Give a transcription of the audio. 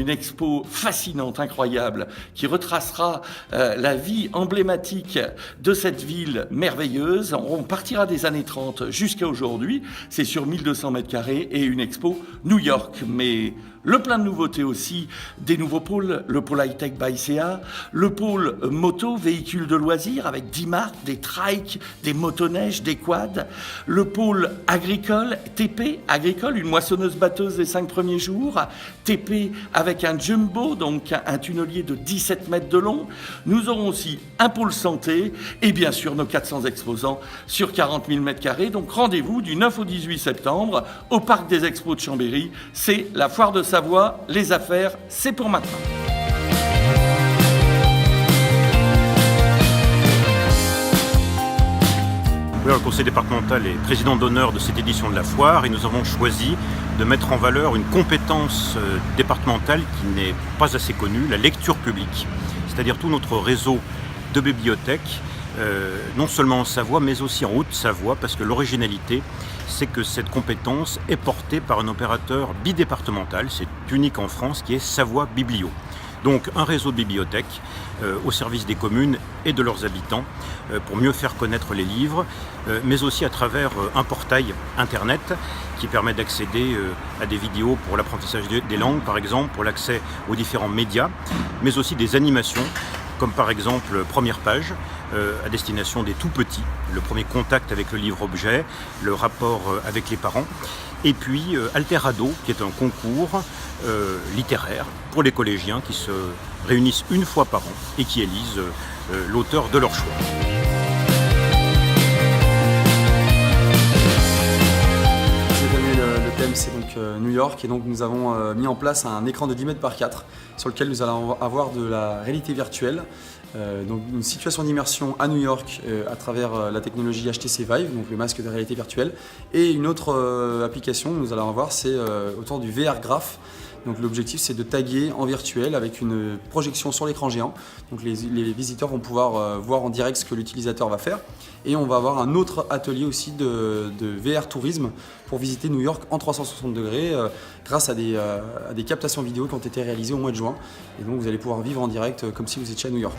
une expo fascinante, incroyable, qui retracera la vie emblématique de cette ville merveilleuse. On partira des années 30 jusqu'à aujourd'hui. C'est sur 1200 mètres carrés et une expo New York. Mais le plein de nouveautés aussi, des nouveaux pôles, le pôle high-tech by CA, le pôle moto, véhicules de loisirs avec 10 marques, des trikes, des motoneiges, des quads, le pôle agricole, TP, agricole, une moissonneuse-batteuse les 5 premiers jours, TP avec un jumbo, donc un tunnelier de 17 mètres de long. Nous aurons aussi un pôle santé et bien sûr nos 400 exposants sur 40 000 mètres carrés. Donc rendez-vous du 9 au 18 septembre au Parc des Expos de Chambéry. C'est la foire de Savoie, les affaires, c'est pour maintenant. Le conseil départemental est président d'honneur de cette édition de la foire et nous avons choisi de mettre en valeur une compétence départementale qui n'est pas assez connue, la lecture publique. C'est-à-dire tout notre réseau de bibliothèques, non seulement en Savoie mais aussi en Haute-Savoie, parce que l'originalité c'est que cette compétence est portée par un opérateur bidépartemental, c'est unique en France, qui est Savoie Biblio. Donc un réseau de bibliothèques au service des communes et de leurs habitants pour mieux faire connaître les livres, mais aussi à travers un portail internet qui permet d'accéder à des vidéos pour l'apprentissage des langues par exemple, pour l'accès aux différents médias, mais aussi des animations comme par exemple Première Page à destination des tout-petits, le premier contact avec le livre-objet, le rapport avec les parents. Et puis Alterado, qui est un concours littéraire pour les collégiens qui se réunissent une fois par an et qui élisent l'auteur de leur choix. Cette année, le thème c'est donc New York et donc nous avons mis en place un écran de 10 mètres par 4 sur lequel nous allons avoir de la réalité virtuelle. Donc une situation d'immersion à New York à travers la technologie HTC Vive, donc le masque de réalité virtuelle. Et une autre application que nous allons avoir, c'est autour du VR Graph. Donc l'objectif c'est de taguer en virtuel avec une projection sur l'écran géant. Donc les visiteurs vont pouvoir voir en direct ce que l'utilisateur va faire. Et on va avoir un autre atelier aussi de VR tourisme pour visiter New York en 360 degrés grâce à des captations vidéo qui ont été réalisées au mois de juin. Et donc vous allez pouvoir vivre en direct comme si vous étiez à New York.